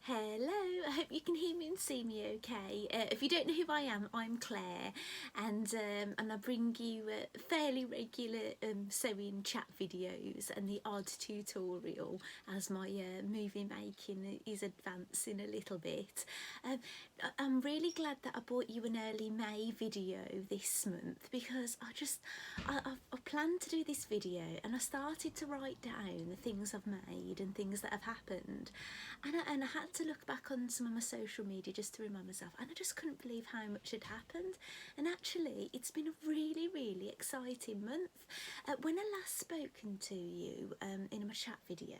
Hello, I hope you can hear me and see me okay. If you don't know who I am, I'm Claire, and I bring you fairly regular sewing chat videos and the odd tutorial as my movie making is advancing a little bit. I'm really glad that I brought you an early May video this month because I planned to do this video and I started to write down the things I've made and things that have happened, and I had to look back on some of my social media just to remind myself, and I just couldn't believe how much had happened. And actually it's been a really exciting month. When I last spoken to you in my chat video,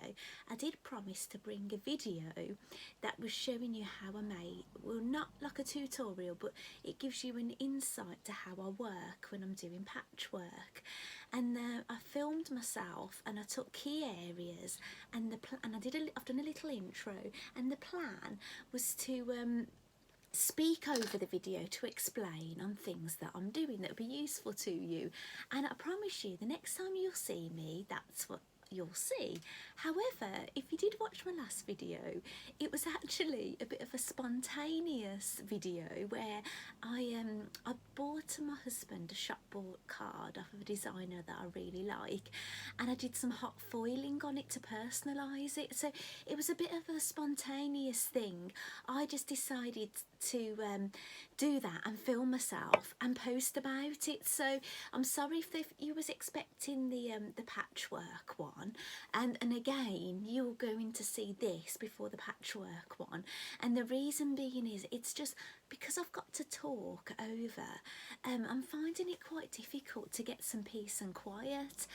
I did promise to bring a video that was showing you how I made, well, not like a tutorial, but it gives you an insight to how I work when I'm doing patchwork. And I filmed myself and I took key areas and I've done a little intro, and the plan was to speak over the video to explain on things that I'm doing that will be useful to you. And I promise you, the next time you'll see me, that's what you'll see. However, if you did watch my last video, it was actually a bit of a spontaneous video where I bought my husband a shop bought card off of a designer that I really like, and I did some hot foiling on it to personalise it. So it was a bit of a spontaneous thing. I just decided to do that and film myself and post about it. So I'm sorry if you was expecting the patchwork one, and again you're going to see this before the patchwork one, and the reason being is it's just because I've got to talk over. I'm finding it quite difficult to get some peace and quiet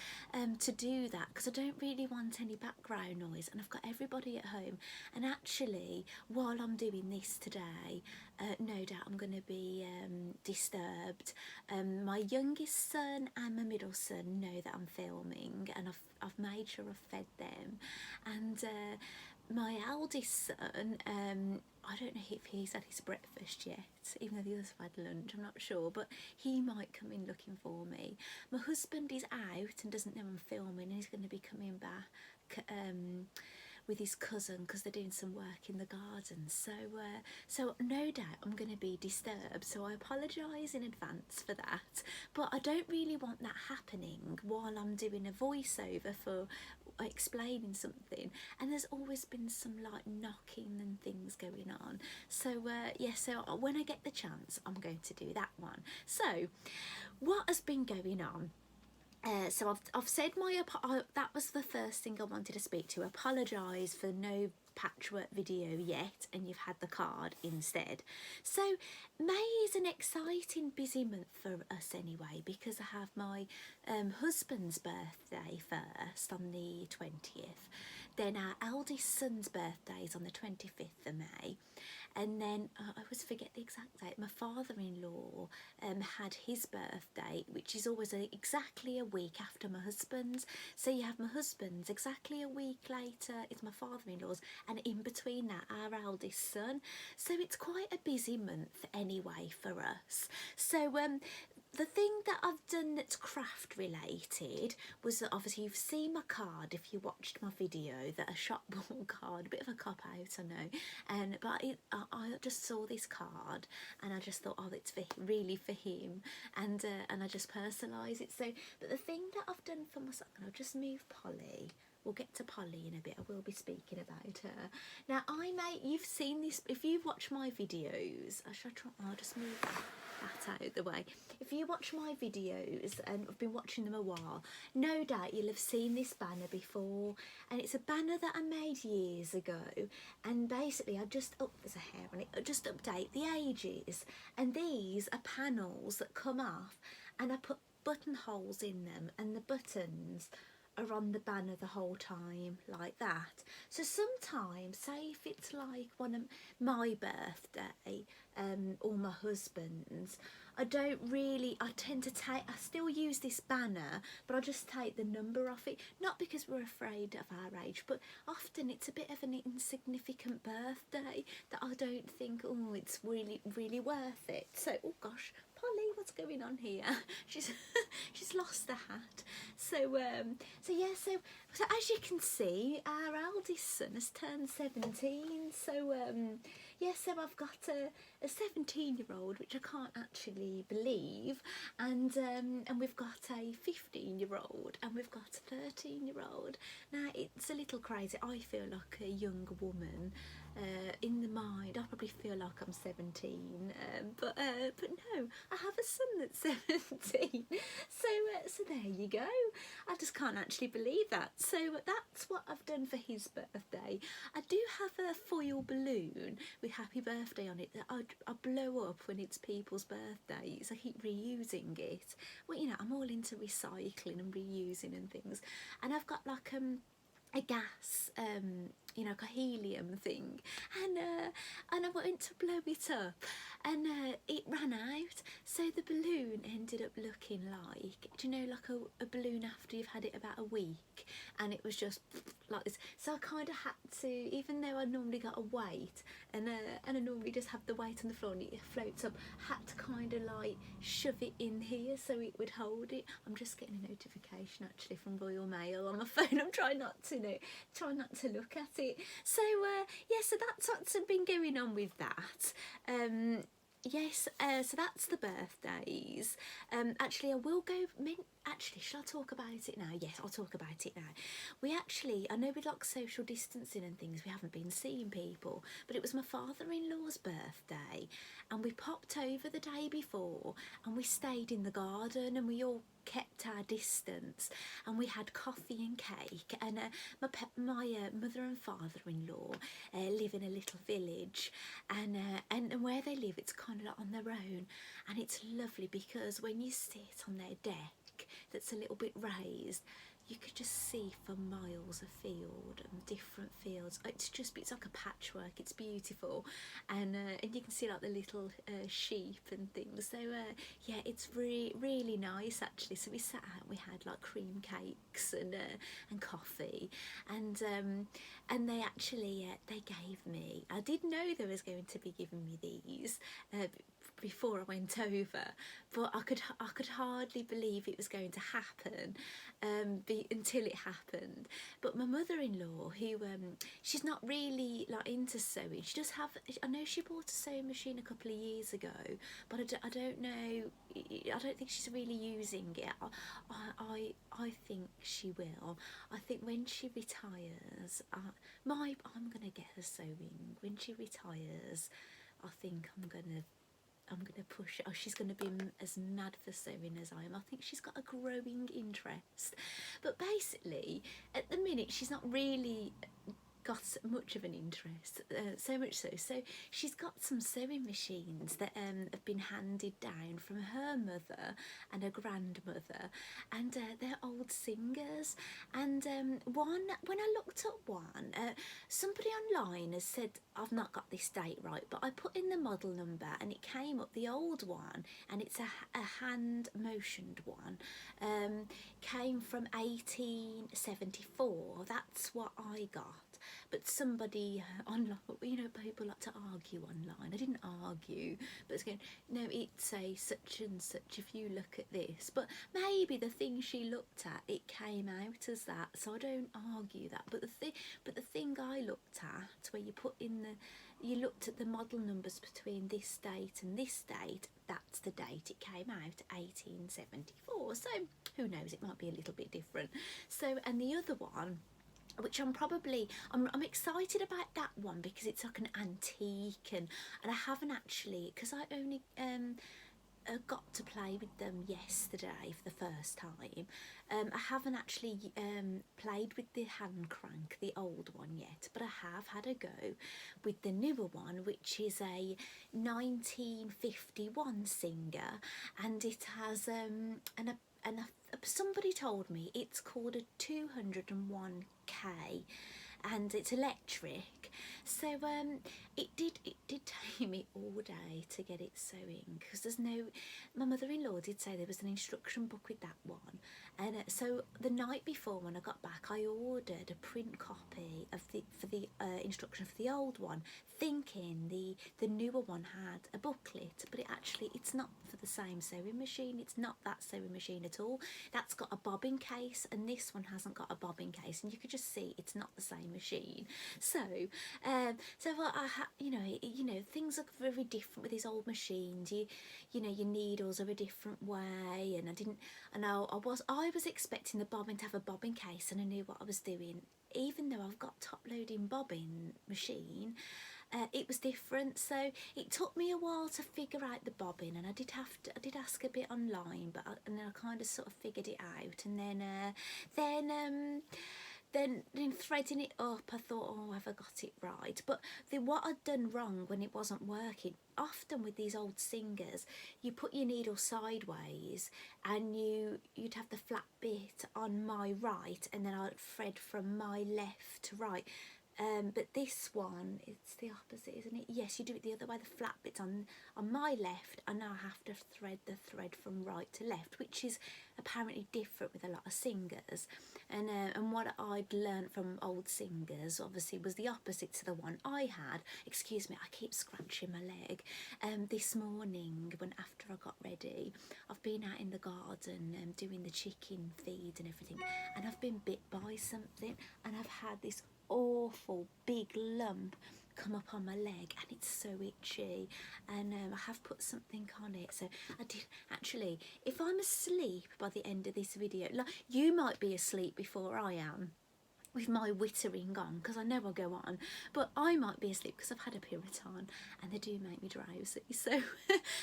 to do that, because I don't really want any background noise, and I've got everybody at home. And actually, while I'm doing this today, no doubt I'm going to be disturbed. My youngest son and my middle son know that I'm filming, and I've made sure I've fed them. And my eldest son, I don't know if he's had his breakfast yet, even though the others have had lunch, I'm not sure, but he might come in looking for me. My husband is out and doesn't know I'm filming, and he's going to be coming back with his cousin because they're doing some work in the garden. So no doubt I'm going to be disturbed, so I apologise in advance for that. But I don't really want that happening while I'm doing a voiceover for explaining something, and there's always been some like knocking and things going on. So yeah, so when I get the chance I'm going to do that one. So what has been going on? So I've said that was the first thing I wanted to speak to. Apologise for no patchwork video yet, and you've had the card instead. So May is an exciting busy month for us anyway, because I have my husband's birthday first on the 20th, then our eldest son's birthday is on the 25th of May, and then I always forget the exact date, my father-in-law had his birthday, which is always exactly a week after my husband's. So you have my husband's, exactly a week later it's my father-in-law's, and in between that our eldest son. So it's quite a busy month anyway for us. So the thing that I've done that's craft related was that obviously you've seen my card if you watched my video, that a shop bought card, a bit of a cop out I know, but I just saw this card and I just thought, oh, it's really for him, and I just personalise it. So but the thing that I've done for myself, and I'll just move Polly. We'll get to Polly in a bit. I will be speaking about her. Now, you've seen this, if you've watched my videos, I'll just move that out of the way. If you watch my videos, and I've been watching them a while, no doubt you'll have seen this banner before, and it's a banner that I made years ago, and basically there's a hair on it, I just update the ages, and these are panels that come off, and I put buttonholes in them, and the buttons are on the banner the whole time, like that. So sometimes, say if it's like my birthday or my husband's, I still use this banner, but I just take the number off it, not because we're afraid of our age, but often it's a bit of an insignificant birthday that I don't think, oh, it's really worth it. So, oh gosh, Polly, what's going on here? She's lost the hat. So yeah, so So as you can see, our eldest son has turned 17. So yeah, so I've got a 17-year-old, which I can't actually believe, and we've got a 15-year-old, and we've got a 13-year-old. Now it's a little crazy. I feel like a young woman. In the mind, I probably feel like I'm 17, but no, I have a son that's 17. So there you go. I just can't actually believe that. So that's what I've done for his birthday. I do have a foil balloon with happy birthday on it that I blow up when it's people's birthdays. I keep reusing it. Well, you know, I'm all into recycling and reusing and things. And I've got like a gas, you know, like a helium thing, and I went to blow it up, and it ran out. So the balloon ended up looking like, do you know, like a balloon after you've had it about a week, and it was just like this. So I kind of had to, even though I normally got a weight, and I normally just have the weight on the floor and it floats up, had to kind of like shove it in here so it would hold it. I'm just getting a notification actually from Royal Mail on my phone. I'm trying not to look at it. So yeah, so that's what's been going on with that. Yes, so that's the birthdays. Actually, I will go. Actually, shall I talk about it now? Yes, I'll talk about it now. We actually, I know with like social distancing and things, we haven't been seeing people, but it was my father-in-law's birthday, and we popped over the day before, and we stayed in the garden, and we all kept our distance, and we had coffee and cake, and my mother and father-in-law live in a little village, and where they live, it's kind of like on their own, and it's lovely because when you sit on their deck that's a little bit raised, you could just see for miles a field and different fields. It's like a patchwork. It's beautiful, and you can see like the little sheep and things. So yeah, it's really nice actually. So we sat out, we had like cream cakes and coffee, and they actually they gave me. I did know they was going to be giving me these before I went over, but I could hardly believe it was going to happen until it happened. But my mother-in-law, who she's not really like into sewing, she does have, I know she bought a sewing machine a couple of years ago, but I don't know, I don't think she's really using it. I think she will. I think when she retires, I'm gonna get her sewing. When she retires, I think I'm gonna push. Oh, she's going to be as mad for sewing as I am. I think she's got a growing interest, but basically at the minute she's not really got much of an interest, so much so she's got some sewing machines that have been handed down from her mother and her grandmother, and they're old singers, and one, when I looked up one, somebody online has said, I've not got this date right, but I put in the model number and it came up the old one, and it's a hand motioned one, came from 1874. That's what I got. But somebody online, you know, people like to argue online. I didn't argue, but it's going, no, it's a such and such if you look at this. But maybe the thing she looked at, it came out as that, so I don't argue that. But the thing I looked at, where you put in you looked at the model numbers between this date and this date, that's the date it came out, 1874. So who knows, it might be a little bit different. So, and the other one, which I'm excited about that one because it's like an antique, and I haven't actually, because I only got to play with them yesterday for the first time. I haven't actually played with the hand crank, the old one, yet, but I have had a go with the newer one, which is a 1951 Singer, and it has somebody told me it's called a 201K, and it's electric. So it did take me all day to get it sewing, because there's no, my mother-in-law did say there was an instruction book with that one, and so the night before when I got back I ordered a print copy of the instruction for the old one, thinking the newer one had a booklet, but it's not for the same sewing machine. It's not that sewing machine at all. That's got a bobbin case, and this one hasn't got a bobbin case, and you could just see it's not the same machine. So you know, things are very different with these old machines. You know, your needles are a different way, and I was expecting the bobbin to have a bobbin case, and I knew what I was doing. Even though I've got top loading bobbin machine, it was different. So it took me a while to figure out the bobbin, and I did ask a bit online, and then I kind of sort of figured it out, and then threading it up, I thought, oh, have I got it right? But what I'd done wrong when it wasn't working, often with these old singers, you put your needle sideways, and you'd have the flat bit on my right, and then I'd thread from my left to right. But this one, it's the opposite, isn't it? Yes, you do it the other way. The flat bit's on my left, and now I have to thread the thread from right to left, which is apparently different with a lot of singers. And what I'd learnt from old singers, obviously, was the opposite to the one I had. Excuse me, I keep scratching my leg. This morning, after I got ready, I've been out in the garden doing the chicken feed and everything, and I've been bit by something, and I've had this awful big lump come up on my leg, and it's so itchy, and I have put something on it. So I did actually, if I'm asleep by the end of this video, like, you might be asleep before I am with my wittering on, because I know I'll go on, but I might be asleep because I've had a Puritan, and they do make me drowsy. So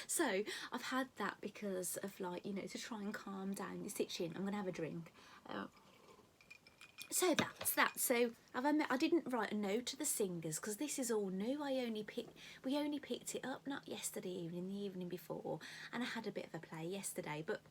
so I've had that because of, like, you know, to try and calm down this itching. I'm gonna have a drink. So that's that. So I didn't write a note to the singers because this is all new. We only picked it up not yesterday evening, the evening before, and I had a bit of a play yesterday. But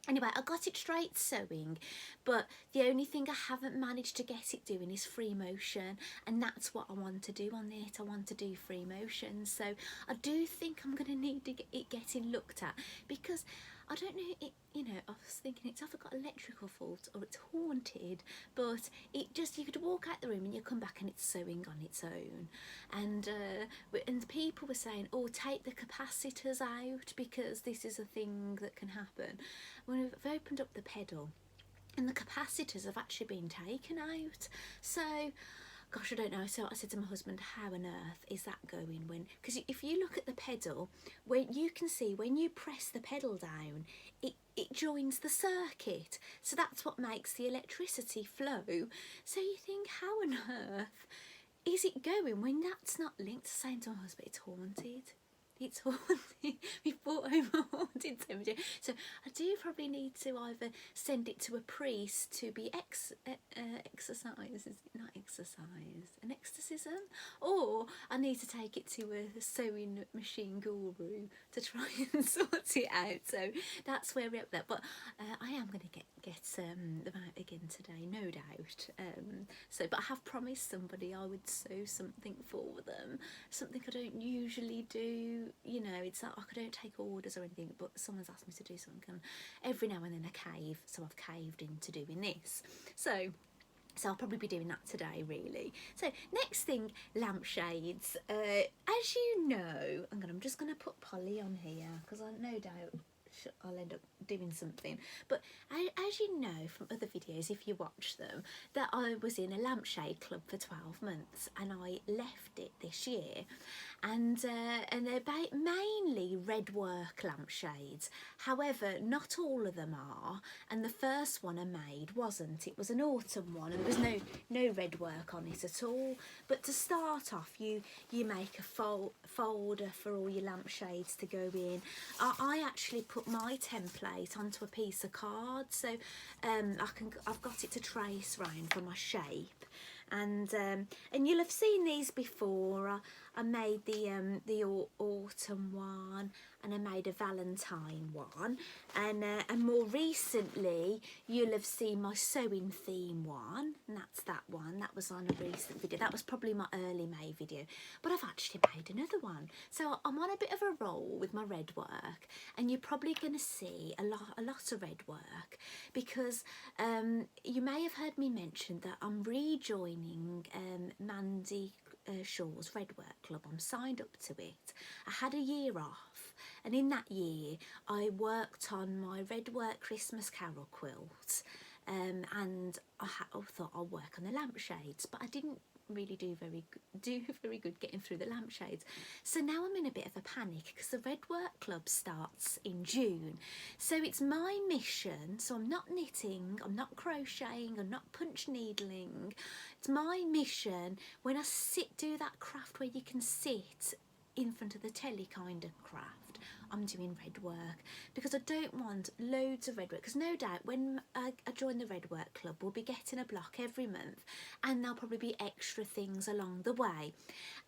anyway, I got it straight sewing, but the only thing I haven't managed to get it doing is free motion, and that's what I want to do on it. I want to do free motion, so I do think I'm going to need to get it getting looked at, because I don't know, you know, I was thinking it's either got electrical fault or it's haunted, but it just, you could walk out the room and you come back and it's sewing on its own. And people were saying, oh, take the capacitors out, because this is a thing that can happen. When we've opened up the pedal, and the capacitors have actually been taken out. So gosh, I don't know. So I said to my husband, how on earth is that going? Because if you look at the pedal, when you can see when you press the pedal down, it joins the circuit. So that's what makes the electricity flow. So you think, how on earth is it going when that's not linked? Saying to my husband, it's haunted. It's haunted. We bought home a haunted cemetery. So I do probably need to either send it to a priest to be exercised, not exercise, an exorcism, or I need to take it to a sewing machine guru to try and sort it out. So that's where we're up there. But I am going to get them out again today, no doubt. But I have promised somebody I would sew something for them, something I don't usually do. You know, it's not like I don't take orders or anything, but someone's asked me to do something, and every now and then I cave, so I've caved into doing this. So I'll probably be doing that today, really. So next thing, lampshades. As you know, I'm just going to put Polly on here, because I no doubt I'll end up doing something. But as you know from other videos, if you watch them, that I was in a lampshade club for 12 months, and I left it this year. And they're mainly red work lampshades. However, not all of them are, and the first one I made wasn't. It was an autumn one, and there was no red work on it at all. But to start off, you make a folder for all your lampshades to go in. I actually put my template onto a piece of card, so I've got it to trace round for my shape. and you'll have seen these before. I made the autumn one, and I made a Valentine one, and more recently you'll have seen my sewing theme one, and that's that one. That was on a recent video. That was probably my early May video, but I've actually made another one. So I'm on a bit of a roll with my red work, and you're probably going to see a lot of red work, because you may have heard me mention that I'm rejoining Mandy Shaw's Red Work Club. I'm signed up to it. I had a year off, and in that year I worked on my Red Work Christmas Carol quilt, and I thought I'll work on the lampshades, but I didn't really do very good getting through the lampshades. So now I'm in a bit of a panic, because the Red Work Club starts in June. So it's my mission, so I'm not knitting, I'm not crocheting, I'm not punch needling. It's my mission, when I do that craft where you can sit in front of the telly kind of craft, I'm doing red work, because I don't want loads of red work, because no doubt when I join the Red Work Club we'll be getting a block every month, and there'll probably be extra things along the way,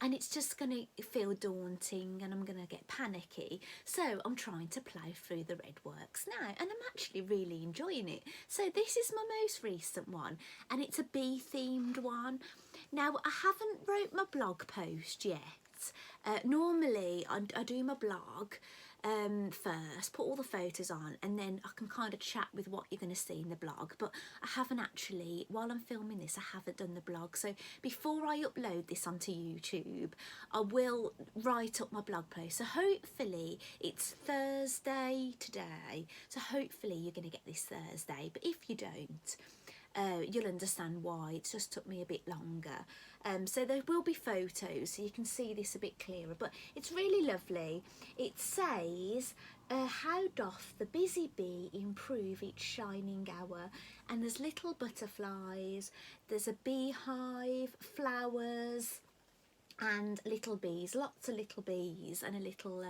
and it's just going to feel daunting, and I'm going to get panicky. So I'm trying to plough through the red works now, and I'm actually really enjoying it. So this is my most recent one, and it's a bee themed one. Now, I haven't wrote my blog post yet. Normally I do my blog first, put all the photos on, and then I can kind of chat with what you're going to see in the blog, but I haven't actually, while I'm filming this, I haven't done the blog. So before I upload this onto YouTube, I will write up my blog post. So hopefully, it's Thursday today, so hopefully you're going to get this Thursday, but if you don't, you'll understand why. It's just took me a bit longer. So there will be photos, so you can see this a bit clearer, but it's really lovely. It says, how doth the busy bee improve each shining hour? And there's little butterflies, there's a beehive, flowers, and little bees, lots of little bees, and a little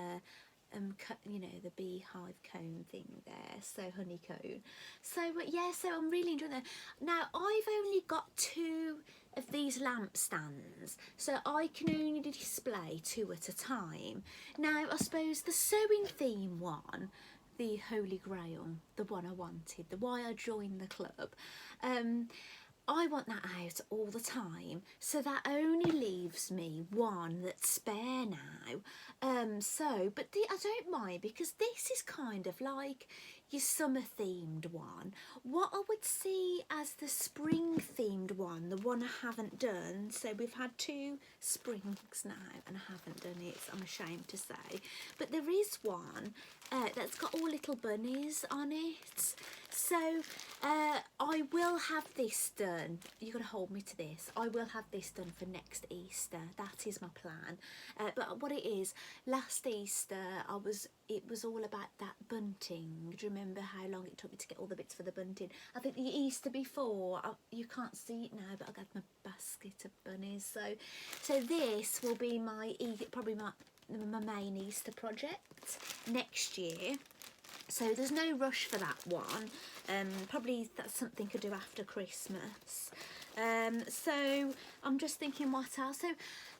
you know, the beehive cone thing there, so honeycomb. So yeah, so I'm really enjoying that. Now I've only got 2 of these lamp stands, so I can only display 2 at a time. Now I suppose the sewing theme one, the Holy Grail, the one I wanted, the why I joined the club, I want that out all the time, so that only leaves me one that's spare now. But I don't mind, because this is kind of like your summer themed one. What I would see as the spring themed one, the one I haven't done, so we've had 2 springs now and I haven't done it, I'm ashamed to say, but there is one that's got all little bunnies on it. So I will have this done. You've got to hold me to this. I will have this done for next Easter. That is my plan. But what it is, last Easter it was all about that bunting. Do you remember how long it took me to get all the bits for the bunting? I think the Easter before, you can't see it now, but I got my basket of bunnies. So this will be probably my main Easter project next year. So there's no rush for that one. Probably that's something I could do after Christmas. So I'm just thinking what else.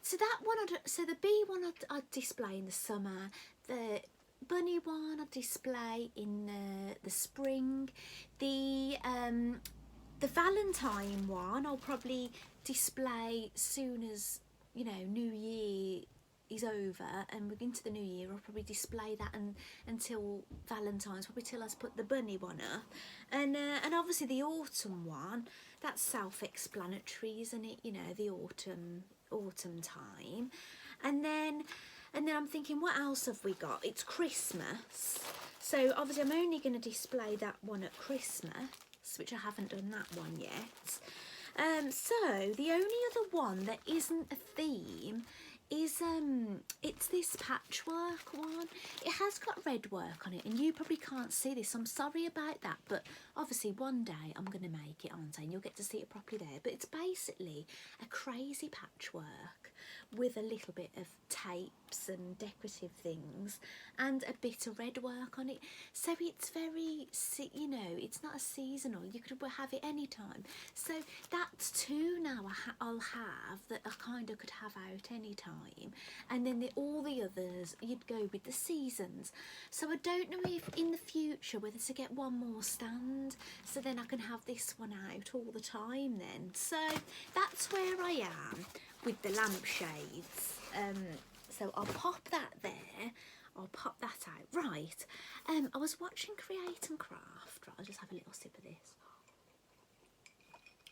So that one, so the bee one I'd display in the summer. The bunny one I'd display in the spring. The Valentine one I'll probably display soon as, you know, New Year is over and we're into the new year. I'll probably display that until Valentine's, probably till I put the bunny one up, and obviously the autumn one, that's self-explanatory, isn't it? You know, the autumn time, and then I'm thinking, what else have we got? It's Christmas, so obviously I'm only going to display that one at Christmas, which I haven't done that one yet. So the only other one that isn't a theme is it's this patchwork one. It has got red work on it, and you probably can't see this. I'm sorry about that, but obviously one day I'm going to make it, aren't I? And you'll get to see it properly there. But it's basically a crazy patchwork. with a little bit of tapes and decorative things and a bit of red work on it. So it's very, you know, it's not a seasonal, you could have it anytime. So that's two now I'll have that I kind of could have out anytime. And then all the others, you'd go with the seasons. So I don't know if in the future whether to get one more stand, so then I can have this one out all the time then. So that's where I am with the lampshades. So I'll pop that there. I'll pop that out. Right, I was watching Create and Craft. Right, I'll just have a little sip of this.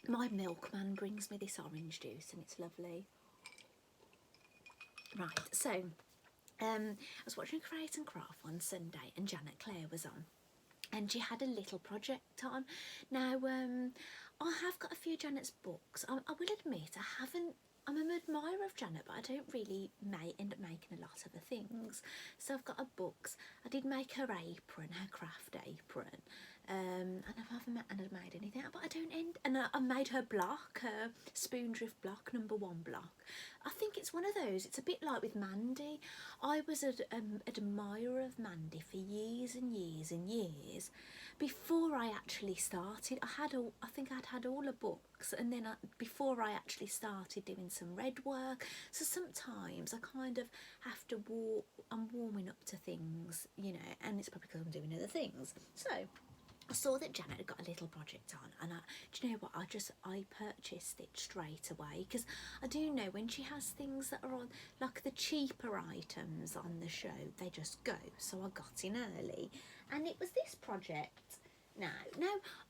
My milkman brings me this orange juice and it's lovely. Right, so I was watching Create and Craft one Sunday and Janet Clare was on. And she had a little project on. Now, I have got a few Janet's books. I will admit, I'm an admirer of Janet, but I don't really end up making a lot of the things. So I've got her books. I did make her apron, her craft apron. And I haven't made anything, but I don't end. And I made her block, her spoon drift block, #1 block. I think it's one of those. It's a bit like with Mandy. I was an admirer of Mandy for years and years and years before I actually started. I think I'd had all the books, and then before I actually started doing some red work. So sometimes I kind of have to I'm warming up to things, you know, and it's probably because I'm doing other things. So I saw that Janet had got a little project on, and do you know what, I purchased it straight away, because I do know when she has things that are on, like the cheaper items on the show, they just go. So I got in early, and it was this project. Now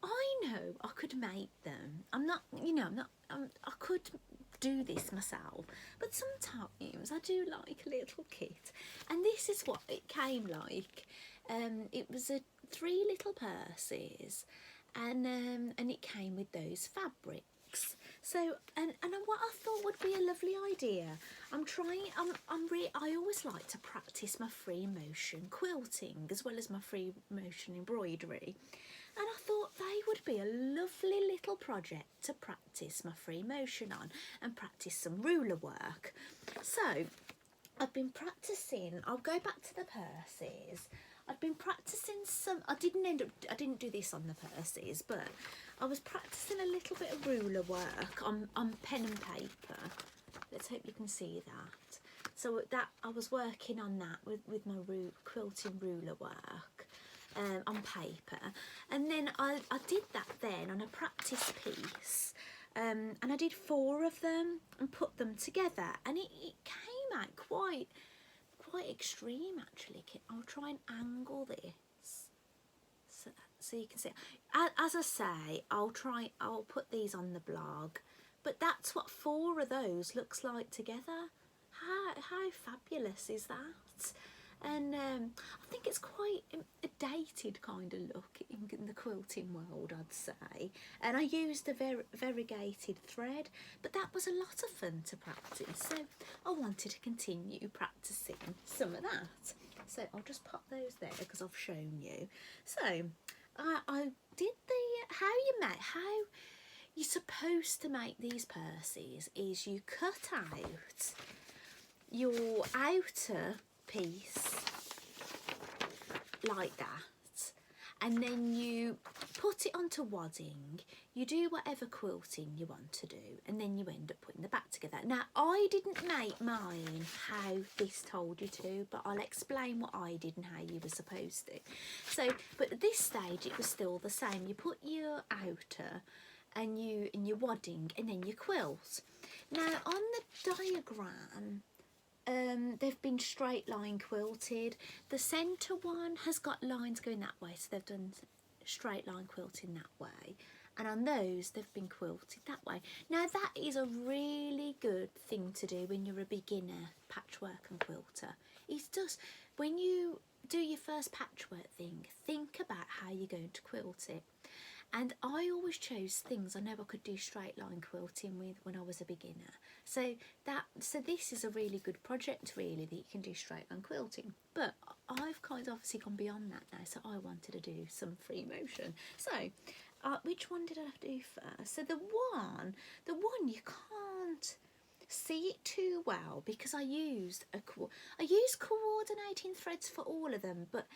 I know I could make them. I could do this myself, but sometimes I do like a little kit, and this is what it came like. It was 3 little purses, and it came with those fabrics. So and what I thought would be a lovely idea. I always like to practice my free motion quilting as well as my free motion embroidery. And I thought they would be a lovely little project to practice my free motion on and practice some ruler work. So I've been practicing. I'll go back to the purses. I've been practicing some. I didn't do this on the purses, but I was practicing a little bit of ruler work on pen and paper. Let's hope you can see that. So that I was working on that with my quilting ruler work on paper, and then I did that then on a practice piece, and I did 4 of them and put them together, and it came out quite extreme actually. I'll try and angle this so you can see. As I say, I'll put these on the blog, but that's what 4 of those looks like together. How fabulous is that? And I think it's quite a dated kind of look in the quilting world, I'd say. And I used a variegated thread, but that was a lot of fun to practice. So I wanted to continue practicing some of that. So I'll just pop those there because I've shown you. So I did how you're supposed to make these purses is you cut out your outer piece like that, and then you put it onto wadding. You do whatever quilting you want to do, and then you end up putting the back together. Now I didn't make mine how this told you to, but I'll explain what I did and how you were supposed to. So but at this stage it was still the same. You put your outer and your wadding, and then you quilt. Now on the diagram, they've been straight line quilted. The centre one has got lines going that way, so they've done straight line quilting that way, and on those they've been quilted that way. Now that is a really good thing to do when you're a beginner patchwork and quilter. It's just when you do your first patchwork thing, think about how you're going to quilt it. And I always chose things I know I could do straight line quilting with when I was a beginner. So this is a really good project really that you can do straight line quilting. But I've kind of obviously gone beyond that now, so I wanted to do some free motion. So which one did I do first? So the one you can't see it too well because I used coordinating threads for all of them, but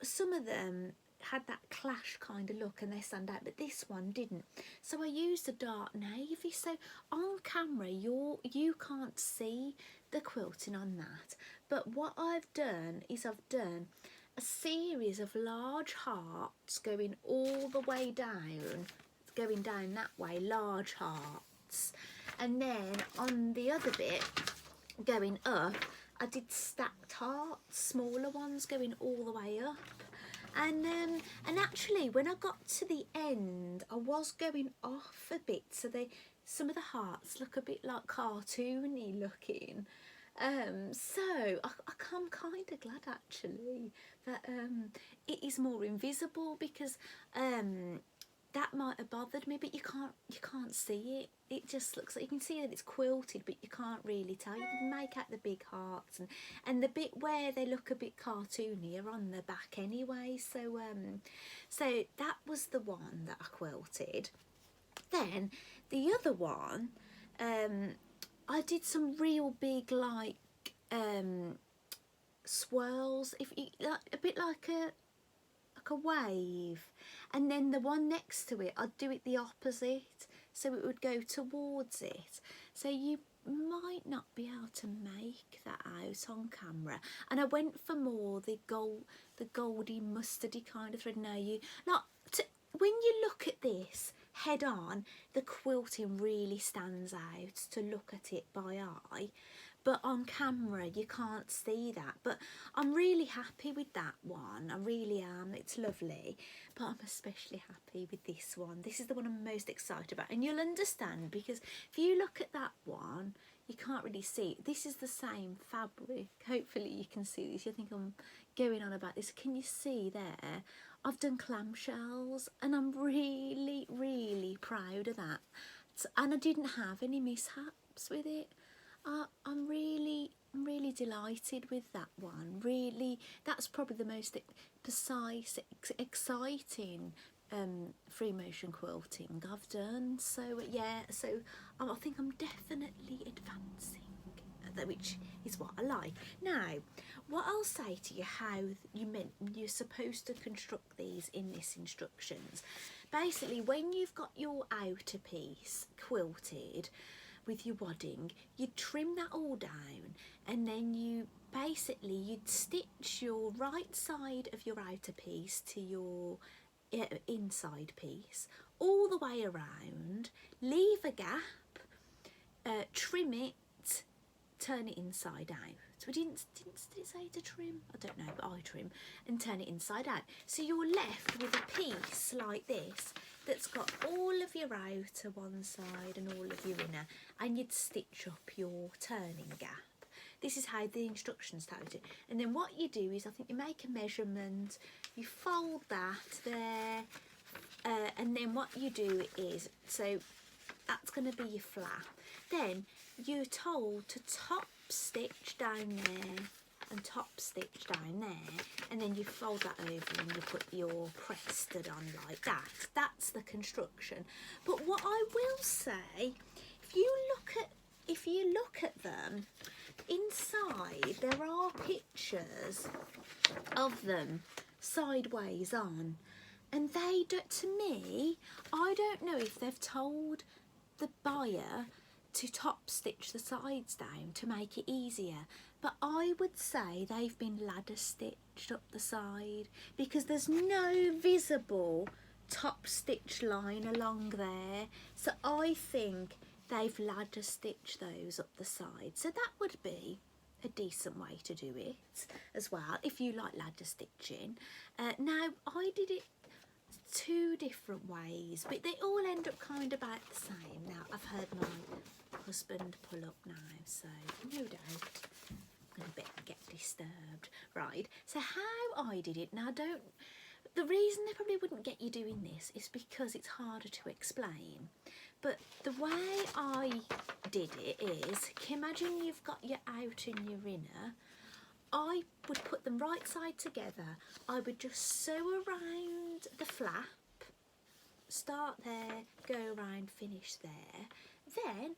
some of them had that clash kind of look and they stand out, but this one didn't. So I used a dark navy. So on camera you can't see the quilting on that, but what I've done is I've done a series of large hearts going all the way down, going down that way, large hearts, and then on the other bit going up I did stacked hearts, smaller ones going all the way up. And actually when I got to the end I was going off a bit, so some of the hearts look a bit like cartoony looking. So I'm kind of glad actually that it is more invisible, because that might have bothered me, but you can't see it. It just looks like you can see that it's quilted, but you can't really tell. You can make out the big hearts and the bit where they look a bit cartoony are on the back anyway. So so that was the one that I quilted. Then the other one, I did some real big like swirls, if you like, a bit like a wave, and then the one next to it I'd do it the opposite, so it would go towards it. So you might not be able to make that out on camera, and I went for more the goldy mustardy kind of thread. Now when you look at this head on, the quilting really stands out to look at it by eye, but on camera you can't see that. But I'm really happy with that one, I really am. It's lovely, but I'm especially happy with this one. This is the one I'm most excited about, and you'll understand because if you look at that one you can't really see it. This is the same fabric, hopefully you can see this. You think I'm going on about this. Can you see there I've done clam shells, and I'm really proud of that, and I didn't have any mishaps with it. I'm really delighted with that one. Really, that's probably the most precise, exciting free motion quilting I've done. So yeah, so I think I'm definitely advancing, which is what I like. Now, what I'll say to you, how you're supposed to construct these in this instructions. Basically, when you've got your outer piece quilted with your wadding, you trim that all down, and then you'd stitch your right side of your outer piece to your inside piece all the way around, leave a gap, trim it, turn it inside out. So did it say to trim? I don't know, but I trim and turn it inside out. So you're left with a piece like this that's got all of your outer one side and all of your inner, and you'd stitch up your turning gap. This is how the instructions tell you. And then what you do is, I think you make a measurement, you fold that there, and then what you do is, so that's going to be your flap. Then you're told to top stitch down there and top stitch down there, and then you fold that over and you put your press stud on like that. That's the construction. But what I will say, if you look at them inside, there are pictures of them sideways on, and they don't, to me, I don't know if they've told the buyer to top stitch the sides down to make it easier, but I would say they've been ladder stitched up the side, because there's no visible top stitch line along there. So I think they've ladder stitched those up the side. So that would be a decent way to do it as well, if you like ladder stitching. Now I did it two different ways, but they all end up kind of about the same. Now I've heard my husband pull up now, so no doubt I'm going to get disturbed. Right, so how I did it, now the reason they probably wouldn't get you doing this is because it's harder to explain, but the way I did it is, imagine you've got your outer and your inner. I would put them right side together. I would just sew around the flap, start there, go around, finish there. Then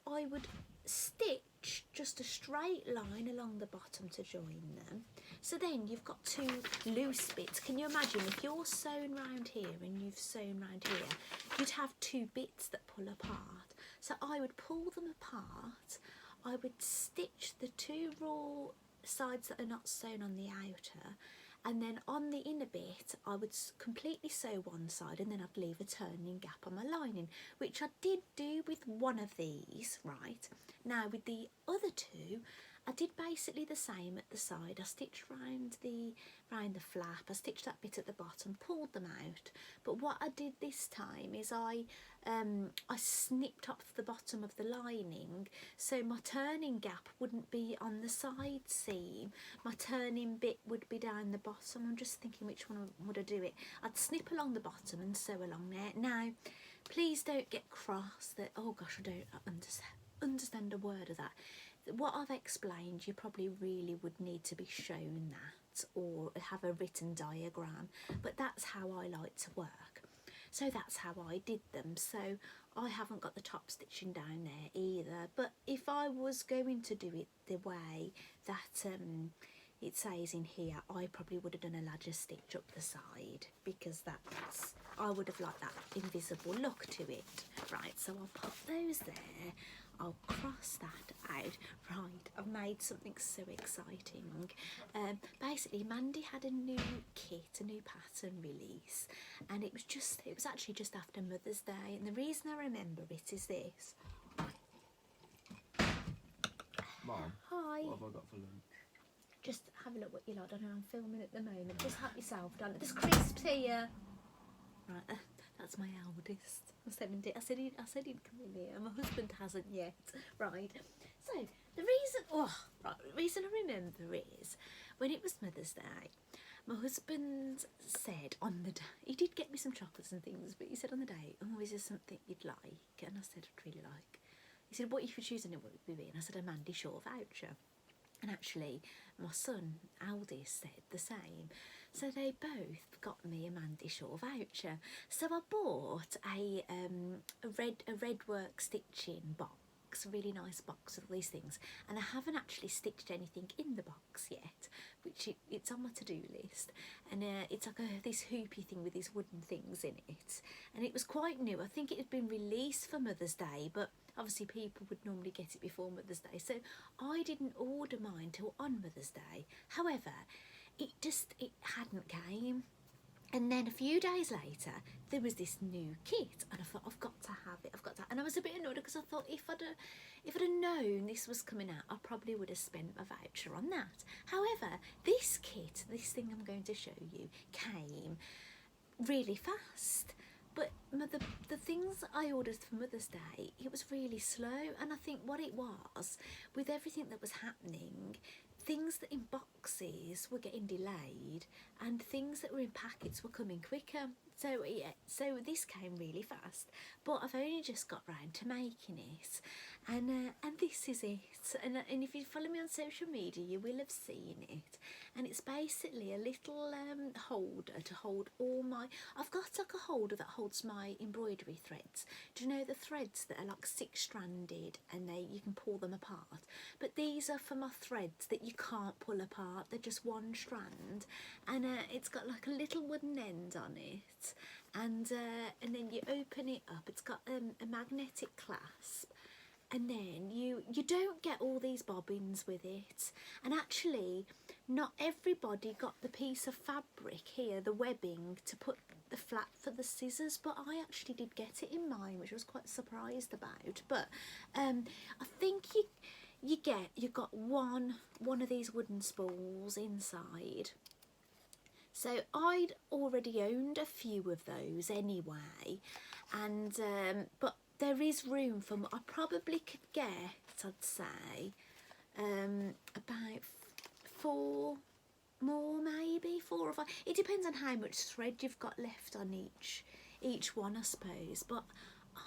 I would stitch just a straight line along the bottom to join them. So then you've got two loose bits. Can you imagine if you're sewn round here and you've sewn round here, you'd have two bits that pull apart. So I would pull them apart, I would stitch the two raw sides that are not sewn on the outer, and then on the inner bit I would completely sew one side, and then I'd leave a turning gap on my lining, which I did do with one of these. Right, now with the other two I did basically the same at the side. I stitched round the flap, I stitched that bit at the bottom, pulled them out, but what I did this time is I snipped off the bottom of the lining, so my turning gap wouldn't be on the side seam, my turning bit would be down the bottom. I'm just thinking which one would I do it. I'd snip along the bottom and sew along there. Now please don't get cross that, oh gosh, I don't understand a word of that. What I've explained, you probably really would need to be shown that or have a written diagram, but that's how I like to work. So that's how I did them. So I haven't got the top stitching down there either, but if I was going to do it the way that it says in here, I probably would have done a ladder stitch up the side, because I would have liked that invisible look to it. Right, so I'll pop those there, I'll cross that out. Right, I've made something so exciting. Basically Mandy had a new kit, a new pattern release, and it was actually just after Mother's Day, and the reason I remember it is this. Mom, hi, what have I got for lunch? Just have a look what you like. I know I'm filming at the moment. Just help yourself, darling. There's crisps here. Right, that's my eldest. I said he'd come in here. My husband hasn't yet. Right. So the reason I remember is when it was Mother's Day, my husband said on the day, he did get me some chocolates and things, but he said on the day, oh, is there something you'd like? And I said, I'd really like. He said, what if you choose, and it would be? And I said, a Mandy Shaw voucher. And actually my son eldest said the same, so they both got me a Mandy Shaw voucher. So I bought a red work stitching box, a really nice box with all these things, and I haven't actually stitched anything in the box yet, which it's on my to-do list. And it's like this hoopy thing with these wooden things in it, and it was quite new. I think it had been released for Mother's Day, but obviously people would normally get it before Mother's Day, so I didn't order mine till on Mother's Day. However, it hadn't came, and then a few days later there was this new kit, and I thought, I've got to have it, and I was a bit annoyed because I thought if I'd have known this was coming out, I probably would have spent a voucher on that. However, this kit, this thing I'm going to show you, came really fast. But the things I ordered for Mother's Day, it was really slow, and I think what it was, with everything that was happening, things that in boxes were getting delayed and things that were in packets were coming quicker. So yeah, so this came really fast, but I've only just got round to making it, and this is it. And if you follow me on social media, you will have seen it. And it's basically a little holder to hold all my. I've got like a holder that holds my embroidery threads. Do you know the threads that are like 6-stranded and you can pull them apart? But these are for my threads that you can't pull apart. They're just one strand, and it's got like a little wooden end on it. And then you open it up, it's got a magnetic clasp, and then you don't get all these bobbins with it. And actually not everybody got the piece of fabric here, the webbing to put the flap for the scissors, but I actually did get it in mine, which I was quite surprised about. But I think you got one of these wooden spools inside. So I'd already owned a few of those anyway, and but there is room for I probably could get, I'd say, about 4 more, maybe 4 or 5. It depends on how much thread you've got left on each one, I suppose. But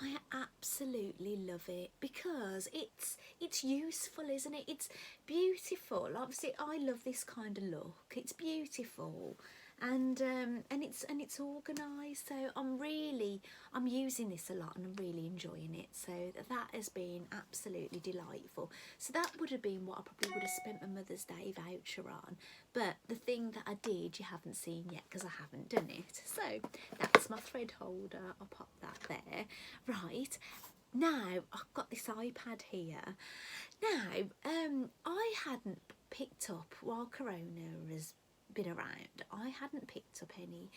I absolutely love it because it's useful, isn't it? It's beautiful. Obviously I love this kind of look. It's beautiful, and it's organised. So I'm using this a lot, and I'm really enjoying it. So that has been absolutely delightful. So that would have been what I probably would have spent my Mother's Day voucher on. But the thing that I did, you haven't seen yet because I haven't done it. So that's my thread holder. I'll pop that there. Right. Now I've got this iPad here. Now I hadn't picked up, while Corona has been around, I hadn't picked up any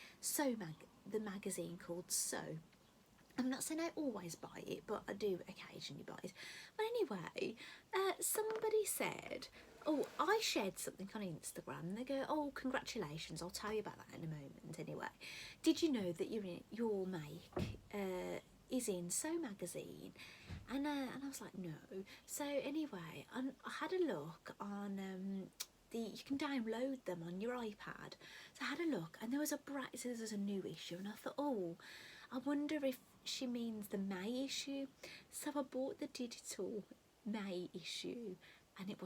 the magazine called Sew. I'm not saying I always buy it, but I do occasionally buy it. But anyway, somebody said, oh, I shared something on Instagram, and they go, oh, congratulations, I'll tell you about that in a moment. Anyway, did you know that your make is in Sew magazine? And I was like, no. So anyway, I had a look on you can download them on your iPad. So I had a look, and there was it says there's a new issue, and I thought, oh, I wonder if she means the May issue. So I bought the digital May issue, and there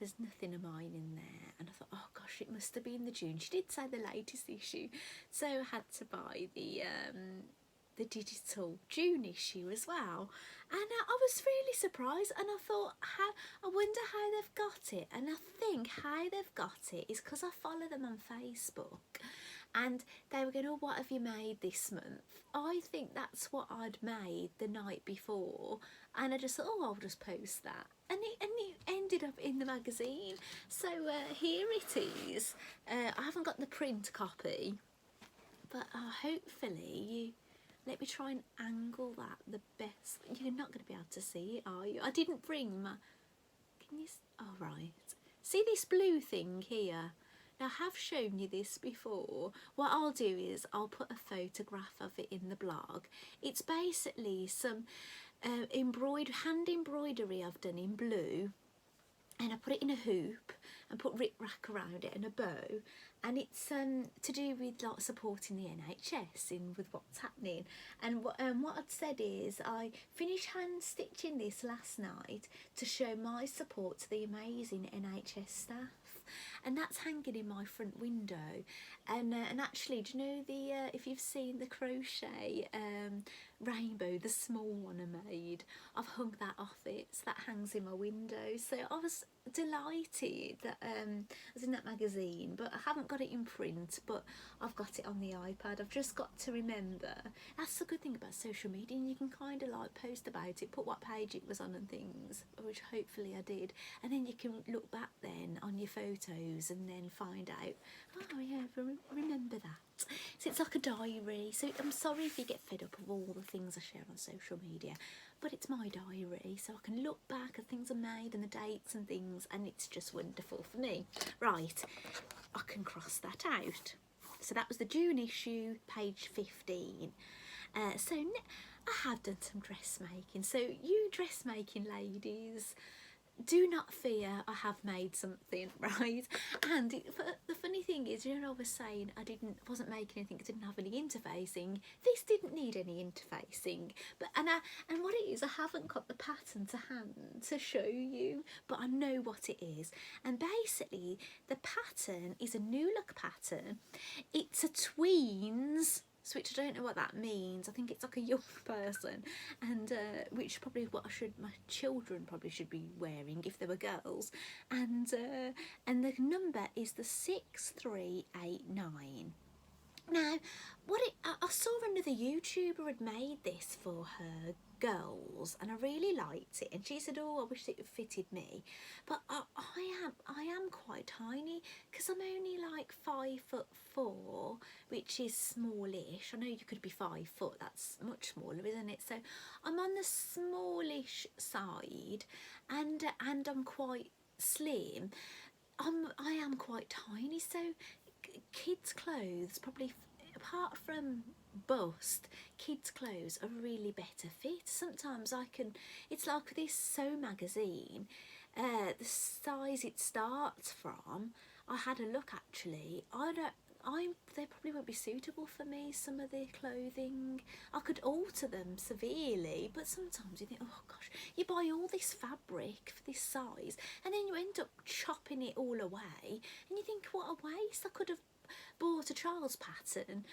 was nothing of mine in there, and I thought, oh gosh, it must have been the June. She did say the latest issue, so I had to buy the digital June issue as well. And I was really surprised, and I thought, I wonder how they've got it. And I think how they've got it is because I follow them on Facebook, and they were going, oh, what have you made this month? I think that's what I'd made the night before, and I just thought, oh, I'll just post that, and it ended up in the magazine. So here it is. I haven't got the print copy, but hopefully let me try and angle that the best. You're not going to be able to see it, are you? I didn't bring my... Can you... Oh, right. See this blue thing here? Now, I have shown you this before. What I'll do is I'll put a photograph of it in the blog. It's basically some hand embroidery I've done in blue, and I put it in a hoop and put rip-rack around it and a bow, and it's to do with like supporting the NHS with what's happening. And what I'd said is I finished hand stitching this last night to show my support to the amazing NHS staff, and that's hanging in my front window. And actually, do you know if you've seen the crochet rainbow, the small one I made, I've hung that off it, so that hangs in my window. So I was delighted that I was in that magazine, but I haven't got it in print, but I've got it on the iPad. I've just got to remember. That's the good thing about social media, you can kind of like post about it, put what page it was on and things, which hopefully I did, and then you can look back then on your photos and then find out, oh yeah, remember that. So it's like a diary. So I'm sorry if you get fed up of all the things I share on social media, but it's my diary, so I can look back at things I made and the dates and things, and it's just wonderful for me. Right, I can cross that out. So that was the June issue, page 15. So I have done some dressmaking. So you dressmaking ladies, do not fear, I have made something, right? And the funny thing is, you know, I was saying I wasn't making anything, I didn't have any interfacing. This didn't need any interfacing, but and what it is, I haven't got the pattern to hand to show you, but I know what it is. And basically, the pattern is a new look pattern. It's a tweens, which I don't know what that means. I think it's like a young person, and which probably what my children probably should be wearing if they were girls. And the number is the 6389. Now, I saw another YouTuber had made this for her girls, and I really liked it, and she said, oh, I wish it fitted me, but I am quite tiny, because I'm only like 5'4", which is smallish. I know you could be 5 foot, that's much smaller, isn't it? So I'm on the smallish side, and I'm quite slim. I am quite tiny, so kids' clothes probably, apart from bust, kids' clothes are really better fit. Sometimes it's like this Sew magazine, the size it starts from, I had a look actually, they probably won't be suitable for me, some of their clothing. I could alter them severely, but sometimes you think, oh gosh, you buy all this fabric for this size, and then you end up chopping it all away, and you think, what a waste. I could have bought a child's pattern,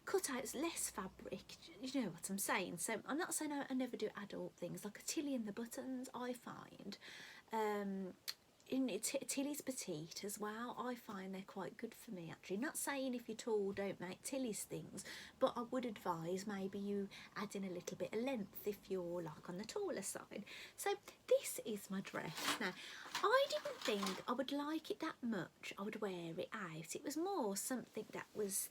cut out less fabric, you know what I'm saying. So I'm not saying I never do adult things, like a Tilly and the buttons, I find. Tilly's petite as well, I find they're quite good for me actually. Not saying if you're tall don't make Tilly's things, but I would advise maybe you add in a little bit of length if you're like on the taller side. So this is my dress. Now I didn't think I would like it that much, I would wear it out. It was more something that was